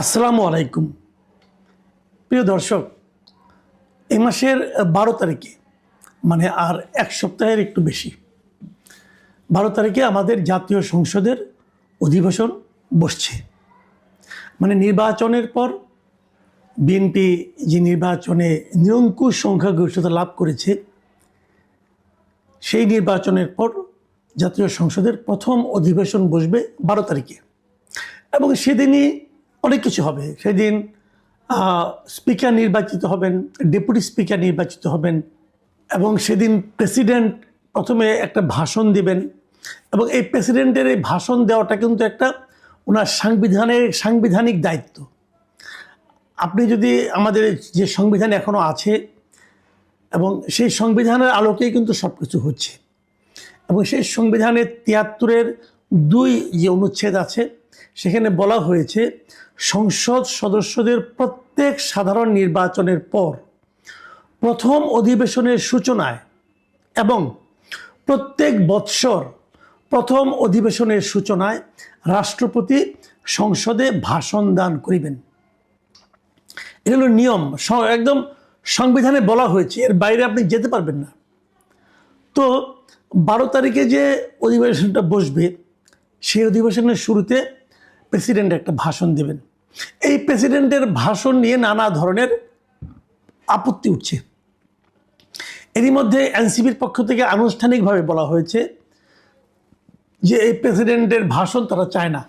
আসসালামু আলাইকুম। প্রিয় দর্শক, এই মাসের 12 তারিখে মানে আর এক সপ্তাহের একটু বেশি 12 তারিখে আমাদের জাতীয় সংসদের অধিবেশন বসছে। মানে নির্বাচনের পর বিএনপি যে নির্বাচনে নিরঙ্কুশ সংখ্যাগরিষ্ঠতা লাভ করেছে, সেই নির্বাচনের পর জাতীয় সংসদের প্রথম অধিবেশন বসবে 12 তারিখে এবং সেদিনই অনেক কিছু হবে। সেদিন স্পিকার নির্বাচিত হবেন, ডেপুটি স্পিকার নির্বাচিত হবেন এবং সেদিন প্রেসিডেন্ট প্রথমে একটা ভাষণ দিবেন এবং এই প্রেসিডেন্টের এই ভাষণ দেওয়াটা কিন্তু একটা ওনার সাংবিধানিক দায়িত্ব। আপনি যদি আমাদের যে সংবিধান এখনও আছে এবং সেই সংবিধানের আলোকেই কিন্তু সব কিছু হচ্ছে এবং সেই সংবিধানের 73-এর 2 যে অনুচ্ছেদ আছে সেখানে বলা হয়েছে সংসদ সদস্যদের প্রত্যেক সাধারণ নির্বাচনের পর প্রথম অধিবেশনের সূচনায় এবং প্রত্যেক বৎসর প্রথম অধিবেশনের সূচনায় রাষ্ট্রপতি সংসদে ভাষণ দান করিবেন। এটা হলো নিয়ম, একদম সংবিধানে বলা হয়েছে, এর বাইরে আপনি যেতে পারবেন না। তো 12 তারিখে যে অধিবেশনটা বসবে সেই অধিবেশনের শুরুতে প্রেসিডেন্ট একটা ভাষণ দেবেন। এই প্রেসিডেন্টের ভাষণ নিয়ে নানা ধরনের আপত্তি উঠছে। এরই মধ্যে এনসিপির পক্ষ থেকে আনুষ্ঠানিকভাবে বলা হয়েছে যে এই প্রেসিডেন্টের ভাষণ তারা চায় না।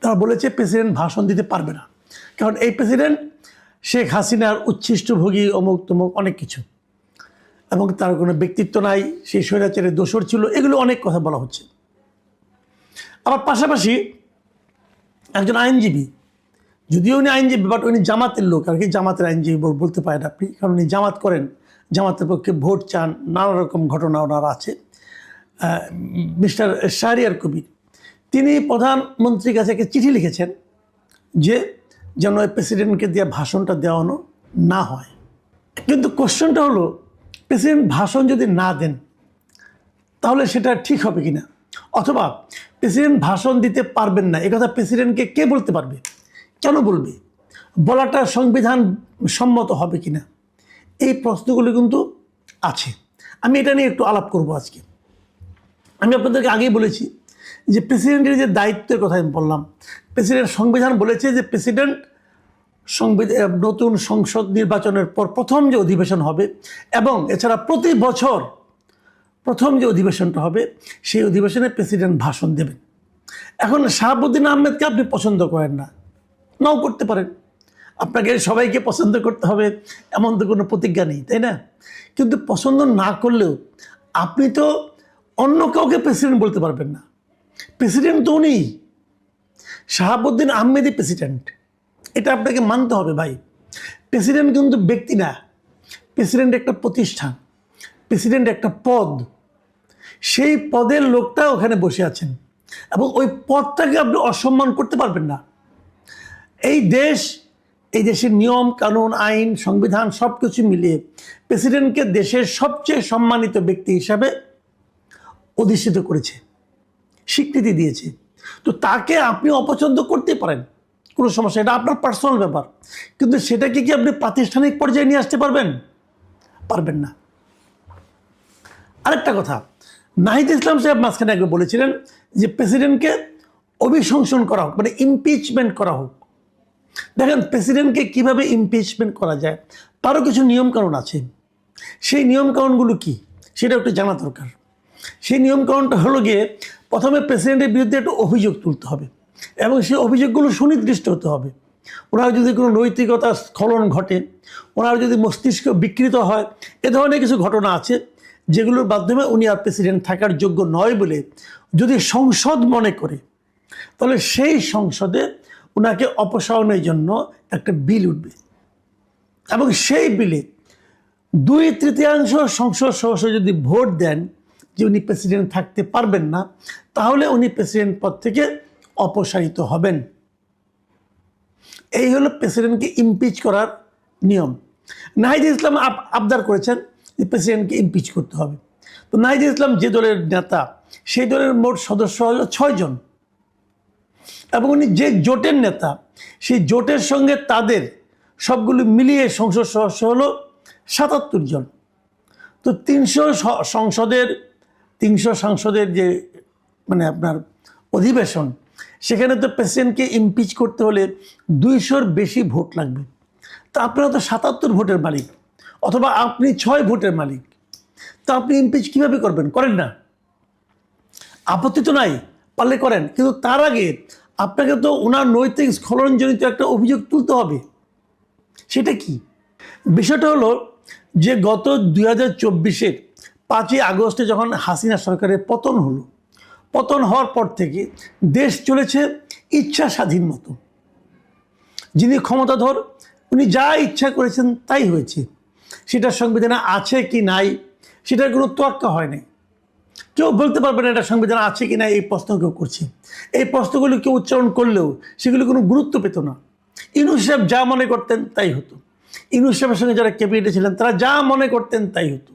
তারা বলেছে প্রেসিডেন্ট ভাষণ দিতে পারবে না, কারণ এই প্রেসিডেন্ট শেখ হাসিনার উচ্ছিষ্টভোগী অমুক তমুক অনেক কিছু এবং তার কোনো ব্যক্তিত্ব নাই, সেই স্বৈরাচারের দোসর ছিল, এগুলো অনেক কথা বলা হচ্ছে। আবার পাশাপাশি একজন আইনজীবী, যদিও উনি আইনজীবী বাট উনি জামাতের লোক আর কি, জামাতের আইনজীবী বলতে পারেন আপনি, কারণ উনি জামাত করেন, জামাতের পক্ষে ভোট চান, নানা রকম ঘটনা ওনার আছে। মিস্টার শাহরিয়ার কবির তিনি প্রধানমন্ত্রীর কাছে একটা চিঠি লিখেছেন যে যেন প্রেসিডেন্টকে দিয়ে ভাষণটা দেওয়ানো না হয়। কিন্তু কোশ্চেনটা হলো, প্রেসিডেন্ট ভাষণ যদি না দেন তাহলে সেটা ঠিক হবে কিনা, অথবা প্রেসিডেন্ট ভাষণ দিতে পারবেন না একথা প্রেসিডেন্টকে কে বলতে পারবে, কেন বলবে, বলাটা সংবিধান সম্মত হবে কিনা, এই প্রশ্নগুলো কিন্তু আছে। আমি এটা নিয়ে একটু আলাপ করব আজকে। আমি আপনাদেরকে আগেই বলেছি যে প্রেসিডেন্টের যে দায়িত্বের কথা আমি বললাম, প্রেসিডেন্ট সংবিধান বলেছে যে প্রেসিডেন্ট নতুন সংসদ নির্বাচনের পর প্রথম যে অধিবেশন হবে এবং এছাড়া প্রতি বছর প্রথম যে অধিবেশনটা হবে সেই অধিবেশনে প্রেসিডেন্ট ভাষণ দেবেন। এখন শাহাবুদ্দিন আহমেদকে আপনি পছন্দ করেন না, নাও করতে পারেন, আপনাকে সবাইকে পছন্দ করতে হবে এমন তো কোনো প্রতিজ্ঞা নেই, তাই না? কিন্তু পছন্দ না করলেও আপনি তো অন্য কাউকে প্রেসিডেন্ট বলতে পারবেন না। প্রেসিডেন্ট তো উনি, শাহাবুদ্দিন আহমেদই প্রেসিডেন্ট, এটা আপনাকে মানতে হবে ভাই। প্রেসিডেন্ট কিন্তু ব্যক্তি না, প্রেসিডেন্ট একটা প্রতিষ্ঠান, প্রেসিডেন্ট একটা পদ, সেই পদের লোকটা ওখানে বসে আছেন এবং ওই পদটাকে আপনি অসম্মান করতে পারবেন না। এই দেশের নিয়ম কানুন আইন সংবিধান সব কিছু মিলিয়ে প্রেসিডেন্টকে দেশের সবচেয়ে সম্মানিত ব্যক্তি হিসাবে অধিষ্ঠিত করেছে, স্বীকৃতি দিয়েছে। তো তাকে আপনি অপছন্দ করতে পারেন, কোনো সমস্যা, এটা আপনার পার্সোনাল ব্যাপার, কিন্তু সেটাকে কি আপনি প্রাতিষ্ঠানিক পর্যায়ে নিয়ে আসতে পারবেন? পারবেন না। আরেকটা কথা, নাহিদ ইসলাম সাহেব মাঝখানে একবার বলেছিলেন যে প্রেসিডেন্টকে অভিশংসন করা হোক, মানে ইমপিচমেন্ট করা হোক। দেখেন প্রেসিডেন্টকে কিভাবে ইমপিচমেন্ট করা যায় তারও কিছু নিয়মকানুন আছে। সেই নিয়মকানুনগুলো কি সেটা একটু জানা দরকার। সেই নিয়মকানুনটা হলো গিয়ে, প্রথমে প্রেসিডেন্টের বিরুদ্ধে একটা অভিযোগ তুলতে হবে এবং সেই অভিযোগগুলো সুনির্দিষ্ট হতে হবে। ওনার যদি কোনো নৈতিকতা স্খলন ঘটে, ওনার যদি মস্তিষ্ক বিকৃত হয়, এ ধরনের কিছু ঘটনা আছে যেগুলোর মাধ্যমে উনি আর প্রেসিডেন্ট থাকার যোগ্য নয় বলে যদি সংসদ মনে করে, তাহলে সেই সংসদে ওনাকে অপসারণের জন্য একটা বিল উঠবে এবং সেই বিলে 2/3 সংসদ সদস্য যদি ভোট দেন যে উনি প্রেসিডেন্ট থাকতে পারবেন না, তাহলে উনি প্রেসিডেন্ট পদ থেকে অপসারিত হবেন। এই হলো প্রেসিডেন্টকে ইমপিচ করার নিয়ম। নাহিদ ইসলাম আবদার করেছেন যে প্রেসিডেন্টকে ইমপিচ করতে হবে। তো নাহিদ ইসলাম যে দলের নেতা, সেই দলের মোট সদস্য হলো 6 জন। এবং উনি যে জোটের নেতা, সেই জোটের সঙ্গে তাদের সবগুলো মিলিয়ে সংসদ সদস্য হলো ৭৭ জন। তো ৩০০ সংসদের যে মানে আপনার অধিবেশন, সেখানে তো প্রেসিডেন্টকে ইমপিচ করতে হলে ২০০-র বেশি ভোট লাগবে। তা আপনারা তো ৭৭ ভোটের মালিক, অথবা আপনি ৬ ভোটের মালিক, তা আপনি ইমপিচ কীভাবে করবেন? করেন না, আপত্তি তো নাই, পারলে করেন, কিন্তু তার আগে আপনাকে তো ওনার নৈতিক স্খলনজনিত একটা অভিযোগ তুলতে হবে। সেটা কি? বিষয়টা হলো যে গত ২০২৪-এর ৫ই আগস্টে যখন হাসিনা সরকারের পতন হলো, পতন হওয়ার পর থেকে দেশ চলেছে ইচ্ছা স্বাধীন মতো। যিনি ক্ষমতাধর উনি যা ইচ্ছা করেছেন তাই হয়েছে। সেটা সংবিধানে আছে কি নাই সেটার কোনো তোয়াক্কা হয় নাই। কেউ বলতে পারবে না এটা সংবিধান আছে কি না, এই প্রশ্ন কেউ করছে। এই প্রশ্নগুলো কেউ উচ্চারণ করলেও সেগুলো কোনো গুরুত্ব পেত না। ইউনূস সাহেব যা মনে করতেন তাই হতো। ইউনূস সাহেবের সঙ্গে যারা ক্যাবিনেটে ছিলেন তারা যা মনে করতেন তাই হতো।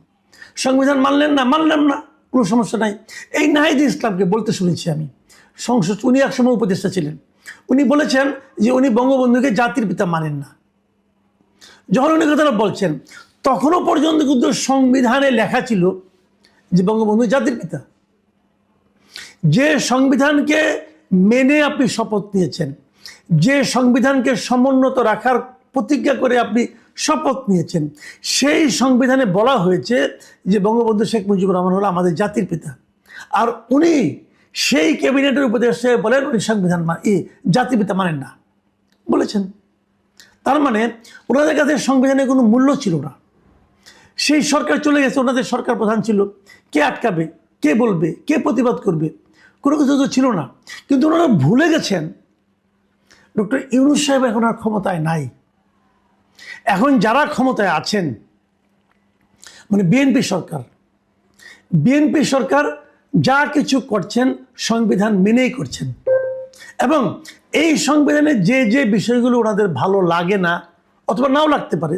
সংবিধান মানলেন না, মানলাম না, কোনো সমস্যা নাই। এই নাহিদ ইসলামকে বলতে শুনেছি আমি, সংসদ, উনি একসময় উপদেষ্টা ছিলেন, উনি বলেছেন যে উনি বঙ্গবন্ধুকে জাতির পিতা মানেন না। যখন উনি কথাটা বলছেন তখনও পর্যন্ত কিন্তু সংবিধানে লেখা ছিল যে বঙ্গবন্ধু জাতির পিতা। যে সংবিধানকে মেনে আপনি শপথ নিয়েছেন, যে সংবিধানকে সমুন্নত রাখার প্রতিজ্ঞা করে আপনি শপথ নিয়েছেন, সেই সংবিধানে বলা হয়েছে যে বঙ্গবন্ধু শেখ মুজিবুর রহমান হলো আমাদের জাতির পিতা। আর উনি সেই ক্যাবিনেটের উপদেষ্টা বলেন উনি সংবিধান জাতির পিতা মানেন না বলেছেন। তার মানে ওনাদের কাছে সংবিধানের কোনো মূল্য ছিল না। সেই সরকার চলে গেছে, ওনাদের সরকার প্রধান ছিল, কে আটকাবে, কে বলবে, কে প্রতিবাদ করবে, কোনো কিছু তো ছিল না। কিন্তু ওনারা ভুলে গেছেন ডক্টর ইউনূস সাহেব এখন আর ক্ষমতায় নাই। এখন যারা ক্ষমতায় আছেন মানে বিএনপি সরকার যা কিছু করছেন সংবিধান মেনেই করছেন। এবং এই সংবিধানে যে যে বিষয়গুলো ওনাদের ভালো লাগে না অথবা নাও লাগতে পারে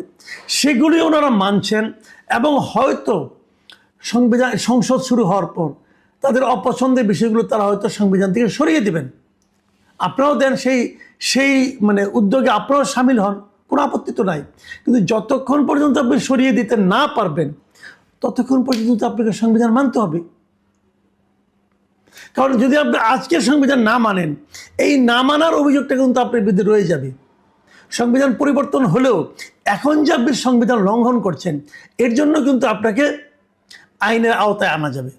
সেগুলি ওনারা মানছেন, এবং হয়তো সংসদ শুরু হওয়ার পর তাদের অপছন্দের বিষয়গুলো তারা হয়তো সংবিধান থেকে সরিয়ে দেবেন। আপনারাও দেন সেই মানে উদ্যোগে আপনারাও সামিল হন, কোনো আপত্তি তো নাই। কিন্তু যতক্ষণ পর্যন্ত আপনি সরিয়ে দিতে না পারবেন ততক্ষণ পর্যন্ত আপনাকে সংবিধান মানতে হবে। কারণ যদি আপনি আজকে সংবিধান না মানেন, এই না মানার অভিযোগটা কিন্তু আপনার বিরুদ্ধে রয়ে যাবে। সংবিধান পরিবর্তন হলেও এখন যে আপনি সংবিধান লঙ্ঘন করছেন এর জন্য কিন্তু আপনাকে আইনের আওতায় আনা যাবে।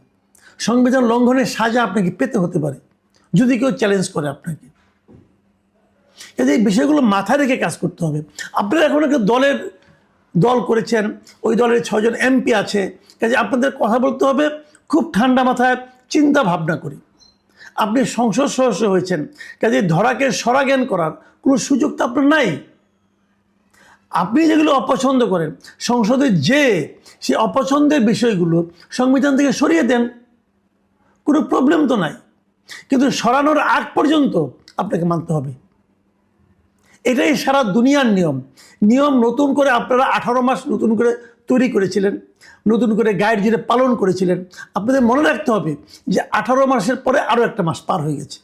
সংবিধান লঙ্ঘনের সাজা আপনাকে পেতে হতে পারে যদি কেউ চ্যালেঞ্জ করে আপনাকে। কাজে এই বিষয়গুলো মাথায় রেখে কাজ করতে হবে। আপনারা এখন একটা দল করেছেন, ওই দলের 6 জন এমপি আছে, কাজে আপনাদের কথা বলতে হবে খুব ঠান্ডা মাথায়, চিন্তা ভাবনা করি। আপনি সংসদ সদস্য হয়েছেন, কাজে ধরাকে সরাজ্ঞান করার কোনো সুযোগ তো আপনার নাই। আপনি যেগুলো অপছন্দ করেন সংসদে যে সেই অপছন্দের বিষয়গুলো সংবিধান থেকে সরিয়ে দেন, কোনো প্রবলেম তো নাই। কিন্তু সরানোর আগ পর্যন্ত আপনাকে মানতে হবে। এটাই সারা দুনিয়ার নিয়ম। নতুন করে আপনারা 18 মাস নতুন করে তৈরি করেছিলেন, নতুন করে গাইড যেটা পালন করেছিলেন। আপনাদের মনে রাখতে হবে যে 18 মাসের পরে আরও একটা মাস পার হয়ে গেছে।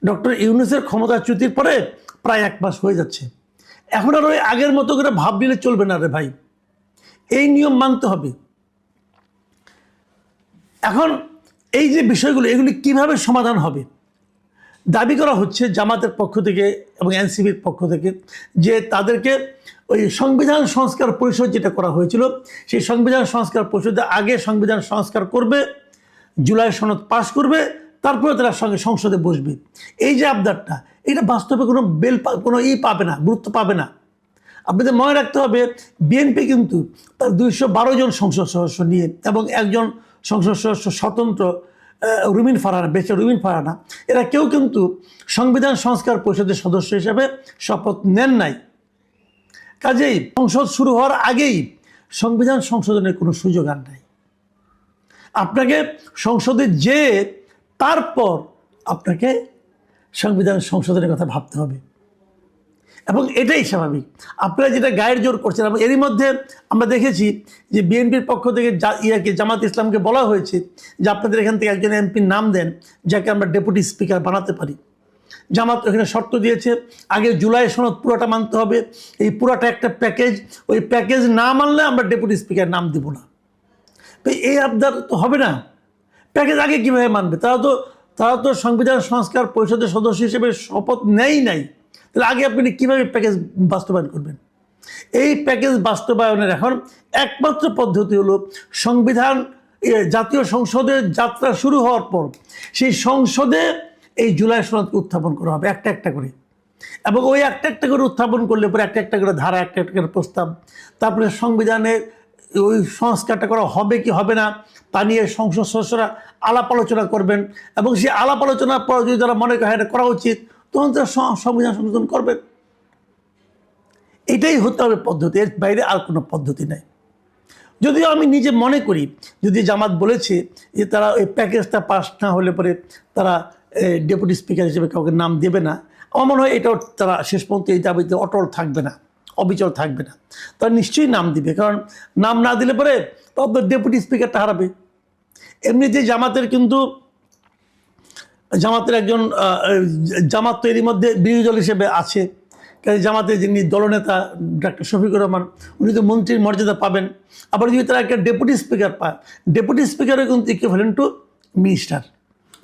ডক্টর ইউনূসের ক্ষমতাচ্যুতির পরে প্রায় 1 মাস হয়ে যাচ্ছে। এখন আর ওই আগের মতো করে ভাব নিলে চলবে না রে ভাই, এই নিয়ম মানতে হবে। এখন এই যে বিষয়গুলো এগুলি কিভাবে সমাধান হবে দাবি করা হচ্ছে জামাতের পক্ষ থেকে এবং এনসিপির পক্ষ থেকে, যে তাদেরকে ওই সংবিধান সংস্কার পরিষদ যেটা করা হয়েছিল সেই সংবিধান সংস্কার পরিষদে আগে সংবিধান সংস্কার করবে, জুলাই সনদ পাশ করবে, তারপরে তারা সংসদে বসবে। এই যে আবদারটা, এটা বাস্তবে কোনো কোনো পাবে না, গুরুত্ব পাবে না। আপনাদের মনে রাখতে হবে বিএনপি কিন্তু তার 212 জন সংসদ সদস্য নিয়ে এবং একজন সংসদ সদস্য স্বতন্ত্র রুমিন ফারহানা, এরা কেউ কিন্তু সংবিধান সংস্কার পরিষদের সদস্য হিসেবে শপথ নেন নাই। কাজেই সংসদ শুরু হওয়ার আগেই সংবিধান সংশোধনের কোনো সুযোগ আর নাই। আপনাকে সংসদে যে তারপর আপনাকে সংবিধান সংশোধনের কথা ভাবতে হবে। এবং এটাই স্বাভাবিক। আপনারা যেটা গায়ের জোর করছেন, এবং এরই মধ্যে আমরা দেখেছি যে বিএনপির পক্ষ থেকে জামাত ইসলামকে বলা হয়েছে যে আপনাদের এখান থেকে একজন এমপির নাম দেন যাকে আমরা ডেপুটি স্পিকার বানাতে পারি। জামাত এখানে শর্ত দিয়েছে, আগে জুলাই সনদ পুরোটা মানতে হবে, এই পুরোটা একটা প্যাকেজ, ওই প্যাকেজ না মানলে আমরা ডেপুটি স্পিকার নাম দিব না। তো এই আবদার তো হবে না, প্যাকেজ আগে কীভাবে মানবে? তারা তো সংবিধান সংস্কার পরিষদের সদস্য হিসেবে শপথ নেই নাই, তাহলে আগে আপনি কীভাবে প্যাকেজ বাস্তবায়ন করবেন? এই প্যাকেজ বাস্তবায়নের এখন একমাত্র পদ্ধতি হলো সংবিধান জাতীয় সংসদের যাত্রা শুরু হওয়ার পর সেই সংসদে এই জুলাই সনদকে উত্থাপন করা হবে একটা একটা করে, এবং ওই একটা একটা করে উত্থাপন করলে পরে একটা একটা করে ধারা, একটা একটা করে প্রস্তাব, তারপরে সংবিধানের ওই সংস্কারটা করা হবে কি হবে না তা নিয়ে সংসদ সদস্যরা আলাপ আলোচনা করবেন, এবং সেই আলাপ আলোচনার পর যদি তারা মনে করে এটা করা উচিত তখন তারা সংবিধান সংশোধন করবেন। এটাই হতে হবে পদ্ধতি, এর বাইরে আর কোনো পদ্ধতি নেই। যদিও আমি নিজে মনে করি যদি জামাত বলেছে যে তারা ওই প্যাকেজটা পাস না হলে পরে তারা ডেপুটি স্পিকার হিসেবে কাউকে নাম দেবে না, আমার মনে হয় এটাও তারা শেষ পর্যন্ত এই দাবিতে অটল থাকবে না, অবিচল থাকবে না, তারা নিশ্চয়ই নাম দিবে। কারণ নাম না দিলে পরে তবে ডেপুটি স্পিকারটা হারাবে। এমনিতে জামাতের একজন জামাত তৈরির মধ্যে বিরোধী দল হিসেবে আছে, কাজে জামাতের যিনি দলনেতা ডক্টর শফিকুর রহমান, উনি তো মন্ত্রীর মর্যাদা পাবেন। আবার যদি তারা একটা ডেপুটি স্পিকার পায়, ডেপুটি স্পিকারও কিন্তু ইকুইভ্যালেন্ট টু মিনিস্টার,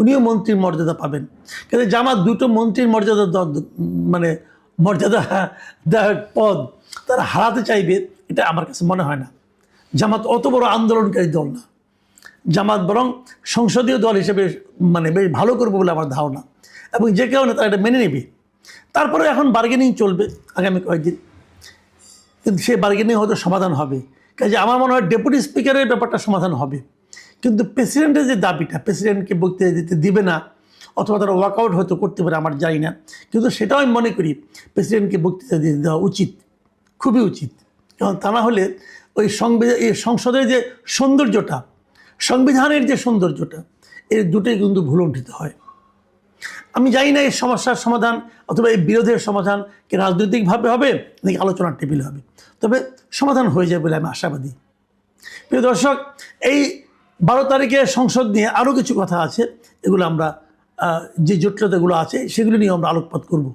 উনিও মন্ত্রীর মর্যাদা পাবেন। কাজে জামাত দুটো মন্ত্রীর মর্যাদা পদ তারা হারাতে চাইবে, এটা আমার কাছে মনে হয় না। জামাত অত বড় আন্দোলনকারী দল না, জামাত বরং সংসদীয় দল হিসেবে বেশ ভালো করবে বলে আমার ধারণা, এবং যে কারণে তারা এটা মেনে নেবে। তারপরে এখন বার্গেনিং চলবে আগামী কয়েকদিন, কিন্তু সেই বার্গেনিং হয়তো সমাধান হবে। কাজে আমার মনে হয় ডেপুটি স্পিকারের ব্যাপারটা সমাধান হবে, কিন্তু প্রেসিডেন্টের যে দাবিটা, প্রেসিডেন্টকে বক্তৃতা দিতে দিবে না, অথবা তারা ওয়াকআউট হয়তো করতে পারে, আমার জানি না, কিন্তু সেটাও আমি মনে করি প্রেসিডেন্টকে বক্তৃতা দিতে দেওয়া উচিত, খুবই উচিত। কারণ তা না হলে ওই সংসদের যে সৌন্দর্যটা, সংবিধানের যে সৌন্দর্যটা, এই দুটোই কিন্তু ভুলণ্ঠিত হয়। আমি জানি না এই সমস্যার সমাধান অথবা এই বিরোধের সমাধান কি রাজনৈতিকভাবে হবে নাকি আলোচনার টেবিল হবে, তবে সমাধান হয়ে যাবে বলে আমি আশাবাদী। প্রিয় দর্শক, এই 12 তারিখে সংসদ নিয়ে আরও কিছু কথা আছে, এগুলো আমরা যে জটিলতাগুলো আছে সেগুলো নিয়ে আমরা আলোকপাত করব।